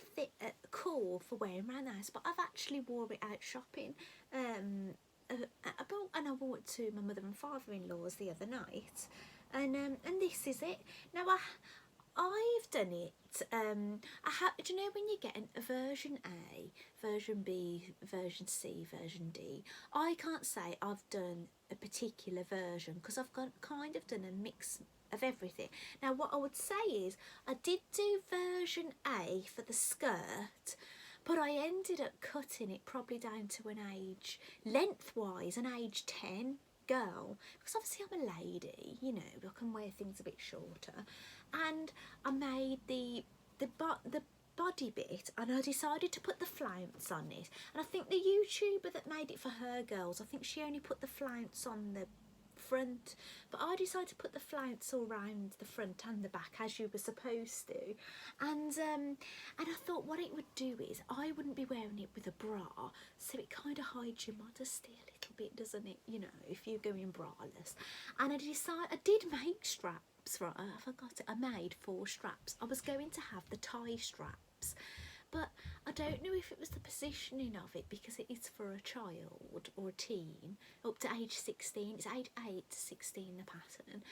cool for wearing around the house, but I've actually wore it out shopping. And I wore it to my mother and father-in-law's the other night. And this is it. Now I've done it. Do you know when you get a version A, version B, version C, version D? I can't say I've done a particular version because I've kind of done a mix of everything. Now what I would say is I did do version A for the skirt, but I ended up cutting it probably down to an age, lengthwise, an age 10 girl, because obviously I'm a lady, you know, I can wear things a bit shorter. And I made the body bit, and I decided to put the flounce on it. And I think the YouTuber that made it for her girls, I think she only put the flounce on the front, but I decided to put the flounce all round the front and the back as you were supposed to. And I thought what it would do is I wouldn't be wearing it with a bra, so it kind of hides your modesty a little bit, doesn't it, you know, if you're going braless. And I did make straps, right, I forgot it, I made 4 straps. I was going to have the tie straps, but I don't know if it was the positioning of it, because it is for a child or a teen up to age 16. It's age 8 to 16, the pattern,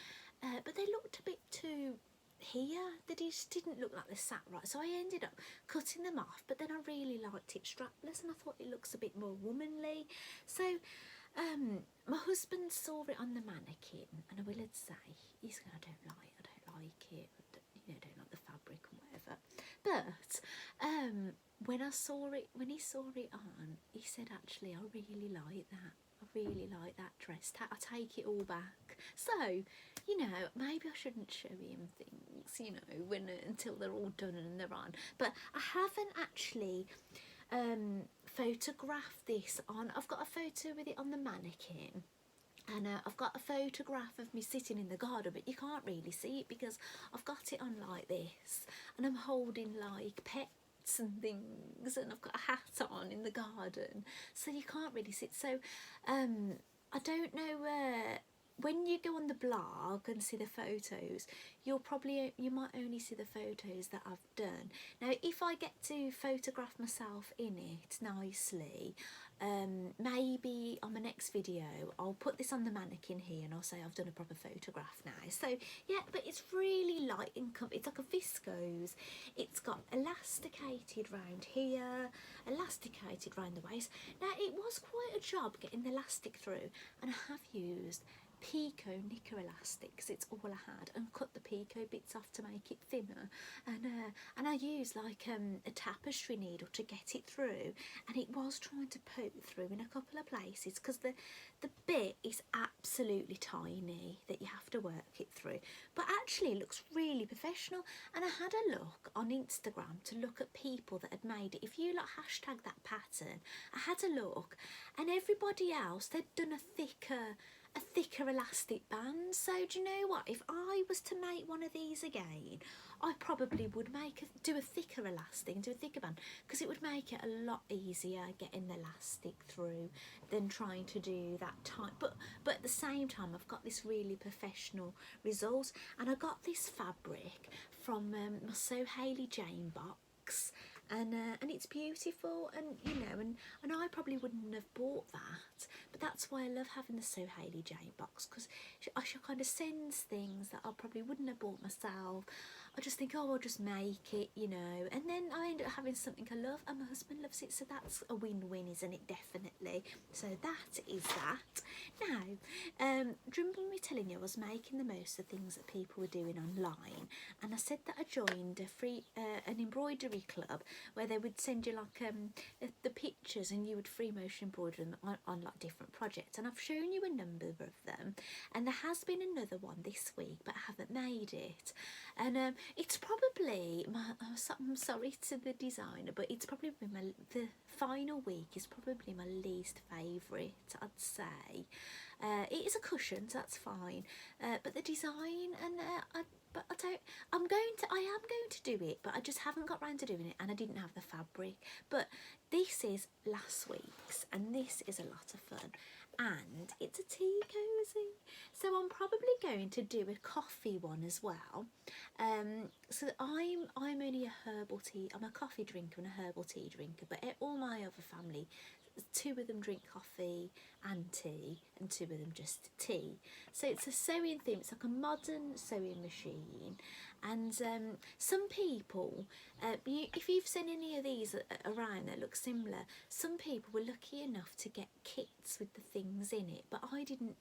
but they looked a bit too here. They just didn't look like they sat right, so I ended up cutting them off. But then I really liked it strapless, and I thought it looks a bit more womanly. So my husband saw it on the mannequin, and I will say he's going, I don't like it, you know, don't like the fabric and whatever. But when he saw it on, he said, actually, I really like that. I really like that dress. I take it all back. So, you know, maybe I shouldn't show him things, you know, until they're all done and they're on. But I haven't actually photographed this on. I've got a photo with it on the mannequin. And I've got a photograph of me sitting in the garden, but you can't really see it because I've got it on like this, and I'm holding like pets and things, and I've got a hat on in the garden, so you can't really see it. So I don't know, when you go on the blog and see the photos, you might only see the photos that I've done. Now if I get to photograph myself in it nicely, maybe on my next video I'll put this on the mannequin here and I'll say I've done a proper photograph now. So yeah, but it's really light and comfy. It's like a viscose. It's got elasticated round here, elasticated round the waist. Now it was quite a job getting the elastic through, and I have used Pico knicker elastics, it's all I had, and cut the Pico bits off to make it thinner, and I used like a tapestry needle to get it through, and it was trying to poke through in a couple of places because the bit is absolutely tiny that you have to work it through, but actually it looks really professional. And I had a look on Instagram to look at people that had made it. If you like hashtag that pattern, I had a look, and everybody else, they'd done a thicker elastic band. So do you know what, if I was to make one of these again, I probably would do a thicker elastic and do a thicker band, because it would make it a lot easier getting the elastic through than trying to do that time. But at the same time, I've got this really professional result, and I got this fabric from my So Hayley Jane box, and it's beautiful, and you know, and I probably wouldn't have bought that, but that's why I love having the So Hayley Jane box, because she kind of sends things that I probably wouldn't have bought myself. I just think, oh, I'll just make it, you know, and then I end up having something I love, and my husband loves it, so that's a win-win, isn't it? Definitely. So that is that. Now, do you remember me telling you I was making the most of things that people were doing online, and I said that I joined an embroidery club where they would send you like the pictures, and you would free motion embroider them on like different projects, and I've shown you a number of them, and there has been another one this week, but I haven't made it. and it's probably I'm sorry to the designer, but it's probably the final week is probably my least favourite, I'd say. It is a cushion, so that's fine, but the design and I am going to do it, but I just haven't got round to doing it, and I didn't have the fabric. But this is last week's, and this is a lot of fun, and it's a tea cosy, so I'm probably going to do a coffee one as well. So I'm only a herbal tea. I'm a coffee drinker and a herbal tea drinker, but all my other family, 2 of them drink coffee and tea, and 2 of them just tea. So it's a sewing theme. It's like a modern sewing machine, and some people, if you've seen any of these around that look similar, some people were lucky enough to get kits with the things in it, but I didn't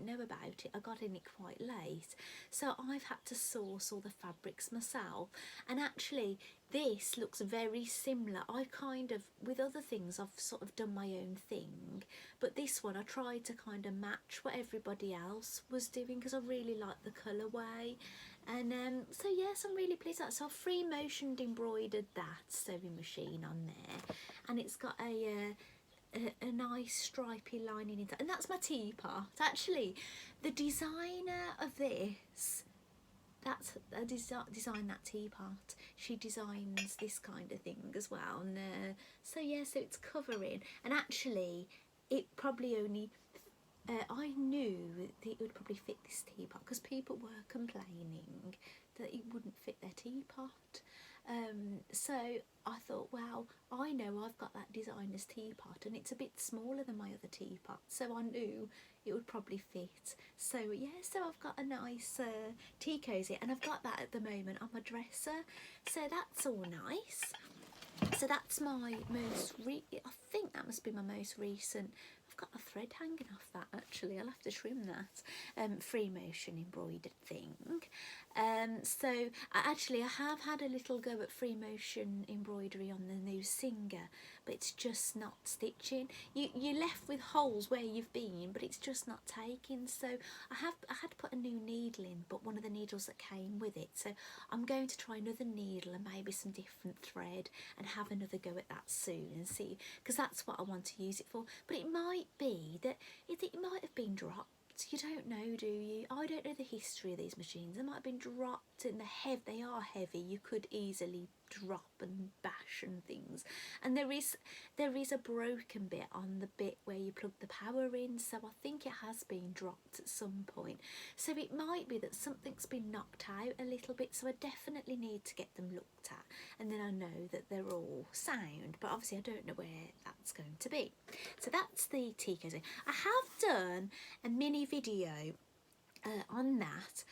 know about it. I got in it quite late, so I've had to source all the fabrics myself, and actually this looks very similar. I kind of, with other things, I've sort of done my own thing, but this one I tried to kind of match what everybody else was doing because I really like the colourway. And so yes, I'm really pleased with that. So I've free motioned embroidered that sewing machine on there, and it's got a nice stripy lining in that, and that's my teapot. Actually, the designer of this, that's a design that teapot. She designs this kind of thing as well, and so yeah, so it's covering, and actually it probably only I knew that it would probably fit this teapot because people were complaining that it wouldn't fit their teapot. So I thought, well, I know I've got that designer's teapot and it's a bit smaller than my other teapot, so I knew it would probably fit. So yeah, so I've got a nice tea cosy, and I've got that at the moment on my dresser, so that's all nice. So that's my most I think that must be my most recent. I've got a thread hanging off that, actually. I'll have to trim that. Free motion embroidered thing. So I have had a little go at free motion embroidery on the new Singer, but it's just not stitching. You're left with holes where you've been, but it's just not taking. So I had to put a new needle in, but one of the needles that came with it. So I'm going to try another needle and maybe some different thread and have another go at that soon and see, because that's what I want to use it for. But it might be that it might have been dropped. You don't know, do you? I don't know the history of these machines. They might have been dropped in the they are heavy. You could easily drop and bash and things. And there is a broken bit on the bit where you plug the power in, so I think it has been dropped at some point. So it might be that something's been knocked out a little bit, so I definitely need to get them looked at, and then I know that they're all sound, but obviously I don't know where that's going to be. So that's the tea cosy. I have done a mini video on that.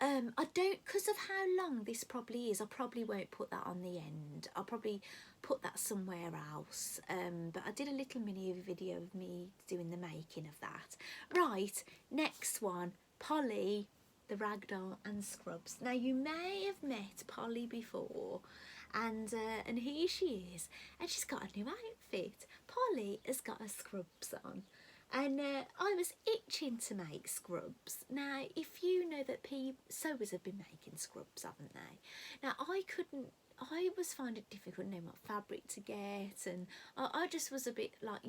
I don't, because of how long this probably is, I probably won't put that on the end. I'll probably put that somewhere else. But I did a little mini video of me doing the making of that. Right, next one, Polly, the ragdoll and scrubs. Now you may have met Polly before, and here she is, and she's got a new outfit. Polly has got her scrubs on. And I was itching to make scrubs. Now, if you know that sewers have been making scrubs, haven't they? Now, I was finding it difficult knowing what fabric to get, and I just was a bit like,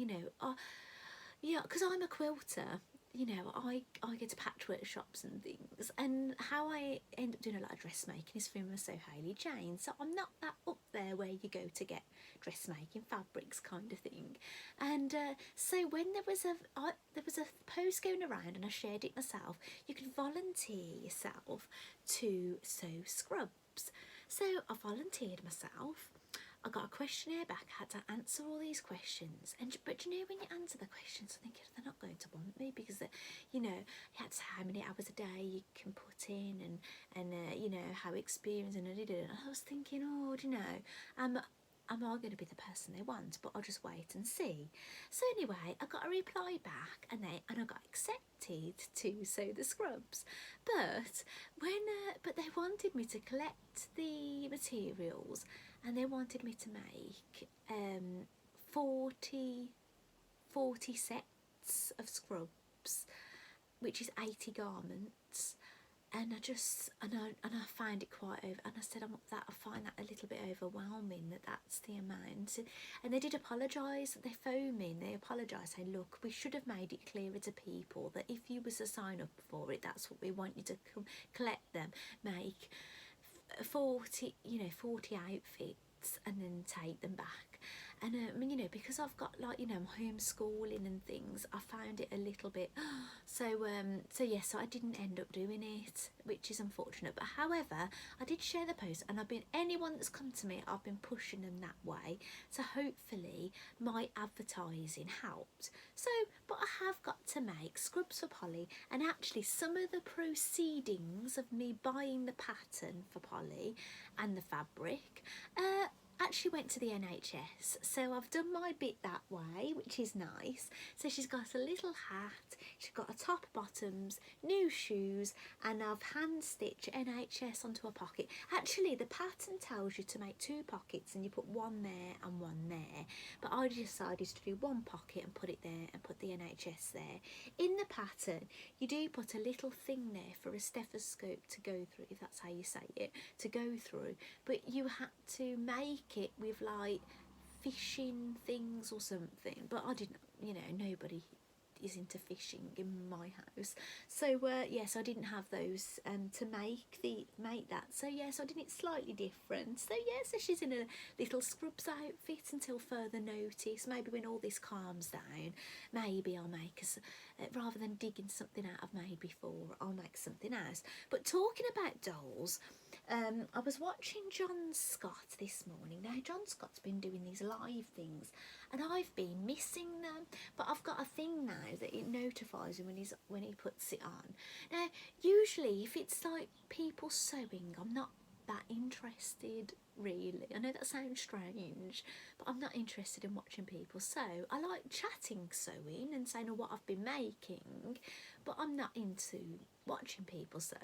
yeah, because I'm a quilter. I go to patchwork shops and things, and how I end up doing a lot of dressmaking is through my Sew Hayley Jane, so I'm not that up there where you go to get dressmaking fabrics kind of thing. And so when there was a post going around, and I shared it myself, you could volunteer yourself to sew scrubs. So I volunteered myself. I got a questionnaire back. I had to answer all these questions, but you know, when you answer the questions, I think they're not going to want me, because you had to say how many hours a day you can put in, and how experienced, and I was thinking, oh, am I going to be the person they want? But I'll just wait and see. So anyway, I got a reply back, and I got accepted to sew the scrubs. But but they wanted me to collect the materials, and they wanted me to make 40 sets of scrubs, which is 80 garments. and I find it quite over, and I said I find that a little bit overwhelming, that's the amount. And they did apologise. They phoned me and they apologised, saying, look, we should have made it clearer to people that if you was to sign up for it, that's what we want you to come collect them, make 40 outfits and then take them back. And you know, because I've got, like, you know, homeschooling and things, I found it a little bit so I didn't end up doing it, which is unfortunate. But however, I did share the post, and anyone that's come to me, I've been pushing them that way, so hopefully my advertising helped. So, but I have got to make scrubs for Polly, and actually some of the proceedings of me buying the pattern for Polly and the fabric actually went to the NHS, so I've done my bit that way, which is nice. So she's got a little hat, she's got a top, bottoms, new shoes, and I've hand stitched NHS onto a pocket. Actually, the pattern tells you to make 2 pockets and you put one there and one there, but I decided to do 1 pocket and put it there and put the NHS there. In the pattern you do put a little thing there for a stethoscope to go through, if that's how you say it, to go through, but you had to make it with like fishing things or something, but I didn't, you know, nobody is into fishing in my house, so yes, I didn't have those to make that, so yes, I did it slightly different. So yeah, so she's in a little scrubs outfit until further notice. Maybe when all this calms down, maybe I'll make rather than digging something out I've made before, I'll make something else. But talking about dolls, I was watching John Scott this morning. Now, John Scott's been doing these live things and I've been missing them, but I've got a thing now that it notifies him when he puts it on. Now, usually if it's like people sewing, I'm not that interested really. I know that sounds strange, but I'm not interested in watching people sew. I like chatting sewing and saying what I've been making, but I'm not into watching people sew.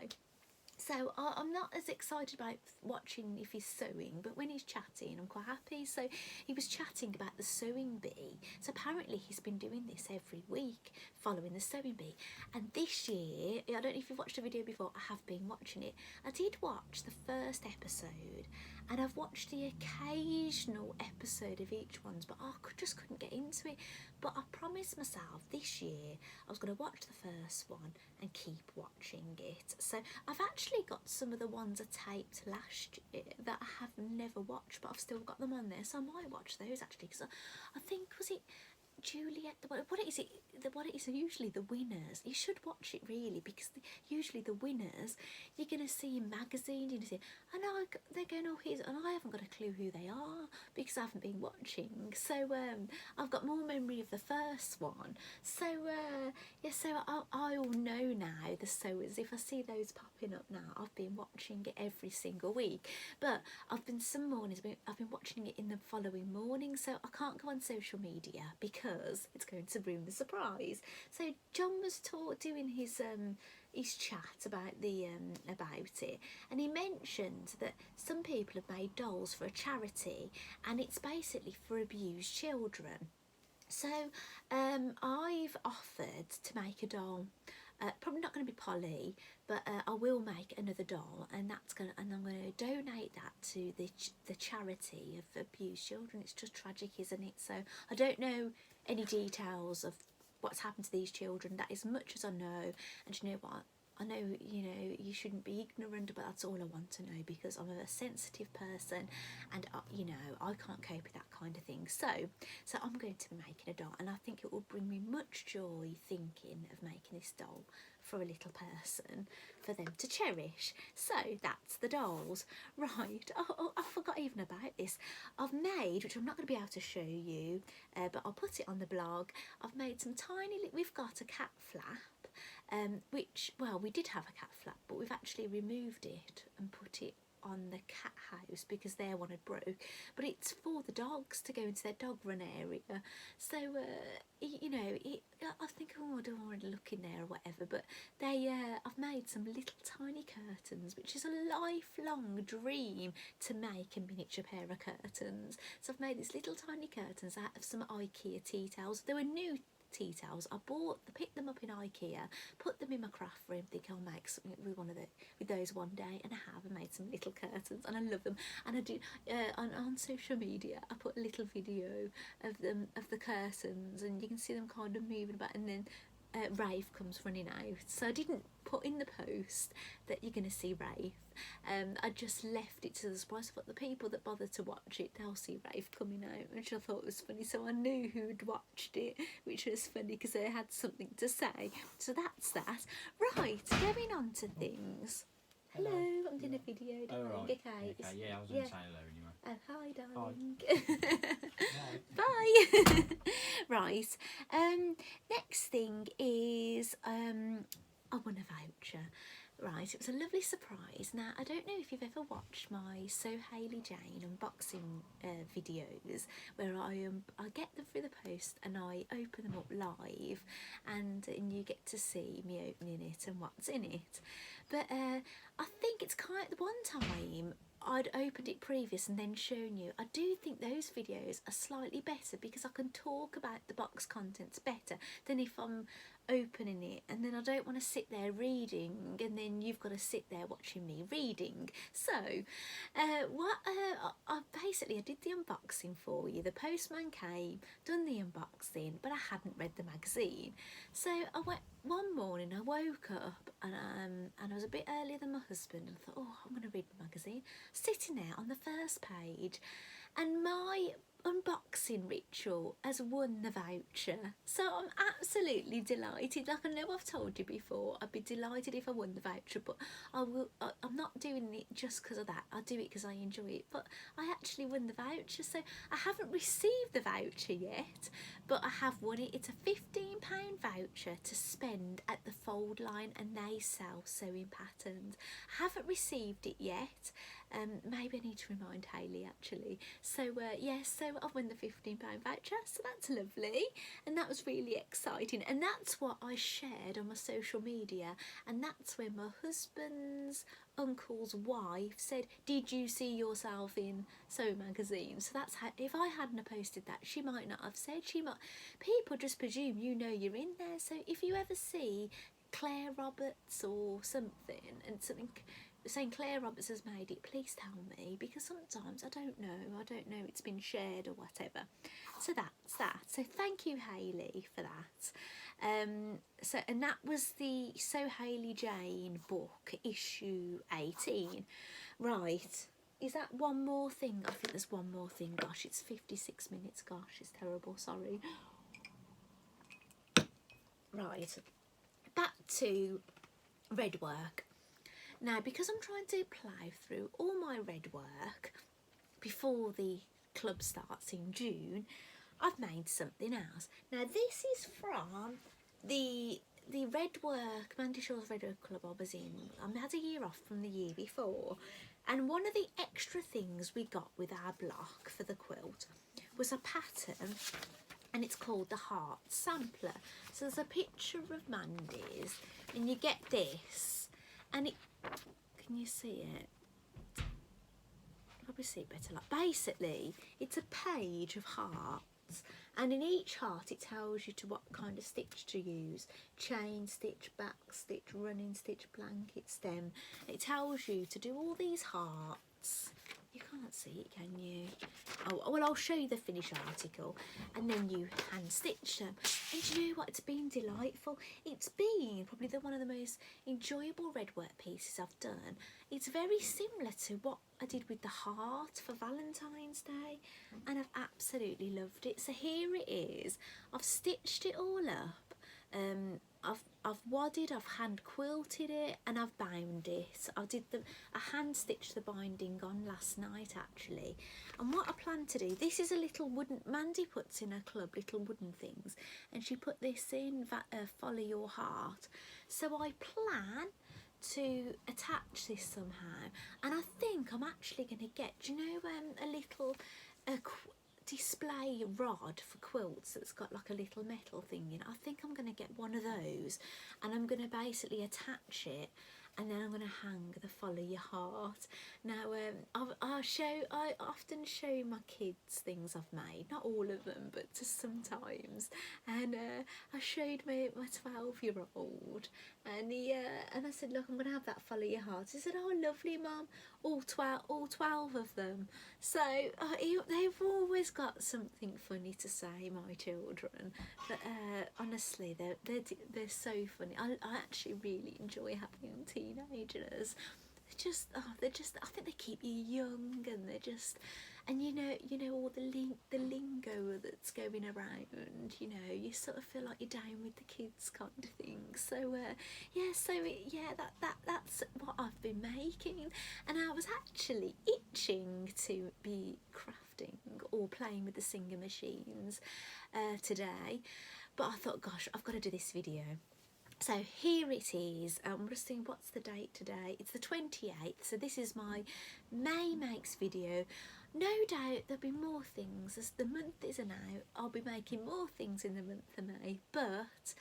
So I'm not as excited about watching if he's sewing, but when he's chatting, I'm quite happy. So he was chatting about the sewing bee. So apparently he's been doing this every week, following the sewing bee. And this year, I don't know if you've watched the video before, I have been watching it. I did watch the first episode, and I've watched the occasional episode of each one, but I just couldn't get into it. But I promised myself this year I was going to watch the first one and keep watching it. So I've actually got some of the ones I taped last year that I have never watched, but I've still got them on there, so I might watch those actually, because I think, was it Juliet, what is it, what is usually the winners? You should watch it really, because usually the winners you're going to see in magazines, you're going to see, and they're going, oh, here's, and I haven't got a clue who they are because I haven't been watching. So I've got more memory of the first one. So yeah, so I all know now the sewers. If I see those popping up now, I've been watching it every single week. But some mornings I've been watching it in the following morning, so I can't go on social media because it's going to ruin the surprise. So John was doing his chat about it, and he mentioned that some people have made dolls for a charity, and it's basically for abused children. So I've offered to make a doll. Probably not going to be Polly, but I will make another doll, and I'm going to donate that to the charity of abused children. It's just tragic, isn't it? So I don't know any details of what's happened to these children. That is much as I know, and you know what? I know, you know, you shouldn't be ignorant, but that's all I want to know, because I'm a sensitive person, and you know, I can't cope with that kind of thing. So I'm going to be making a doll, and I think it will bring me much joy thinking of making this doll for a little person for them to cherish. So that's the dolls. Right, oh, I forgot even about this. I've made, which I'm not going to be able to show you, but I'll put it on the blog. I've made some tiny, we've got a cat flap, which, well, we did have a cat flap, but we've actually removed it and put it on the cat house because their one had broke, but it's for the dogs to go into their dog run area. So you know, I think, oh, I don't want to look in there or whatever, but I've made some little tiny curtains, which is a lifelong dream to make a miniature pair of curtains. So I've made these little tiny curtains out of some IKEA tea towels. They were new tea towels. I picked them up in IKEA, put them in my craft room, think I'll make something with those one day, and I have. I made some little curtains, and I love them. And I do on social media, I put a little video of the curtains, and you can see them kind of moving about, and then Rafe comes running out. So I didn't put in the post that you're going to see Rafe. I just left it to the surprise. But the people that bother to watch it, they'll see Rafe coming out, which I thought was funny. So I knew who'd watched it, which was funny because they had something to say. So that's that. Right, going on to things. Hello, I'm doing a video. Oh, right. Okay. Okay, yeah, I was going to say hello anyway. Oh, hi, darling. Hi. Bye. Right. Next thing is I won a voucher. Right, it was a lovely surprise. Now, I don't know if you've ever watched my So Hayley Jane unboxing videos where I get them through the post and I open them up live, and you get to see me opening it and what's in it. But I think it's kind of, one time I'd opened it previous and then shown you. I do think those videos are slightly better because I can talk about the box contents better than if I'm opening it, and then I don't want to sit there reading and then you've got to sit there watching me reading. So I basically did the unboxing for you. The postman came, done the unboxing, but I hadn't read the magazine. So I went one morning, I woke up and I was a bit earlier than my husband, and I thought, oh, I'm going to read the magazine. Sitting there on the first page, and my unboxing ritual has won the voucher. So I'm absolutely delighted. Like I know I've told you before, I'd be delighted if I won the voucher, but I'm not doing it just because of that. I do it because I enjoy it. But I actually won the voucher, so I haven't received the voucher yet, but I have won it. It's a £15 voucher to spend at the Fold Line, and they sell sewing patterns. I haven't received it yet. Maybe I need to remind Hayley actually. So yes, so I've won the £15 voucher, so that's lovely, and that was really exciting, and that's what I shared on my social media, and that's when my husband's uncle's wife said, did you see yourself in Sewing Magazine? So that's how, if I hadn't posted that, she might not have said, people just presume you know you're in there. So if you ever see Claire Roberts or something, and something saying Claire Roberts has made it, please tell me, because sometimes I don't know it's been shared or whatever. So that's that. So thank you, Hayley, for that. So, and that was the So Hayley Jane book, issue 18. Right, is that one more thing? I think there's one more thing. Gosh, it's 56 minutes. Gosh, it's terrible, sorry. Right, back to red work. Now, because I'm trying to plough through all my red work before the club starts in June, I've made something else. Now, this is from the red work, Mandy Shaw's Red Work Club I was in. I had a year off from the year before, and one of the extra things we got with our block for the quilt was a pattern, and it's called the Heart Sampler. So there's a picture of Mandy's, and you get this, and it, can you see it? Probably see it better. Like, basically, it's a page of hearts, and in each heart it tells you to what kind of stitch to use: chain stitch, back stitch, running stitch, blanket, stem. It tells you to do all these hearts. You can't see it, can you? Oh, well, I'll show you the finished article, and then you hand stitch them. And you know what? It's been delightful. It's been probably one of the most enjoyable red work pieces I've done. It's very similar to what I did with the heart for Valentine's Day, and I've absolutely loved it. So here it is. I've stitched it all up. I've wadded, I've hand quilted it, and I've bound it. I hand stitched the binding on last night actually. And what I plan to do, this is a little wooden, Mandy puts in her club little wooden things, and she put this in, follow your heart. So I plan to attach this somehow, and I think I'm actually going to get, do you know, a little display rod for quilts that's got like a little metal thing in it. I think I'm going to get one of those, and I'm going to basically attach it and then I'm going to hang the Follow Your Heart. Now I often show my kids things I've made, not all of them but just sometimes, and I showed my 12-year-old, and and I said, look, I'm going to have that Follow Your Heart. He said, oh lovely mum, all 12 of them. So they've always got something funny to say, my children. But honestly, they're so funny. I actually really enjoy having teenagers. They're just I think they keep you young, and they're just, and you know all the lingo that's going around. You sort of feel like you're down with the kids kind of thing. So that's what I've been making, and I was actually itching to be crafting or playing with the Singer machines today, but I thought, gosh, I've got to do this video. So here it is. I'm just seeing what's the date today. It's the 28th, so this is my May Makes video. No doubt there'll be more things as the month is out. I'll be making more things in the month of May, but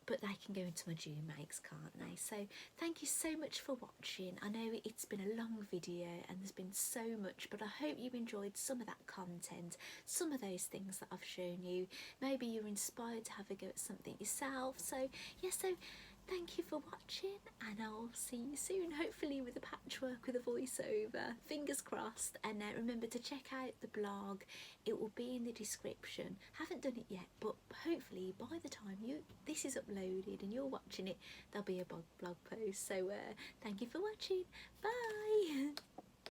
they can go into my June makes, can't they? So thank you so much for watching. I know it's been a long video and there's been so much, but I hope you enjoyed some of that content, some of those things that I've shown you. Maybe you're inspired to have a go at something yourself. So thank you for watching, and I'll see you soon, hopefully with a patchwork with a voiceover. Fingers crossed. And remember to check out the blog. It will be in the description. Haven't done it yet, but hopefully by the time this is uploaded and you're watching it, there'll be a blog post. So thank you for watching. Bye.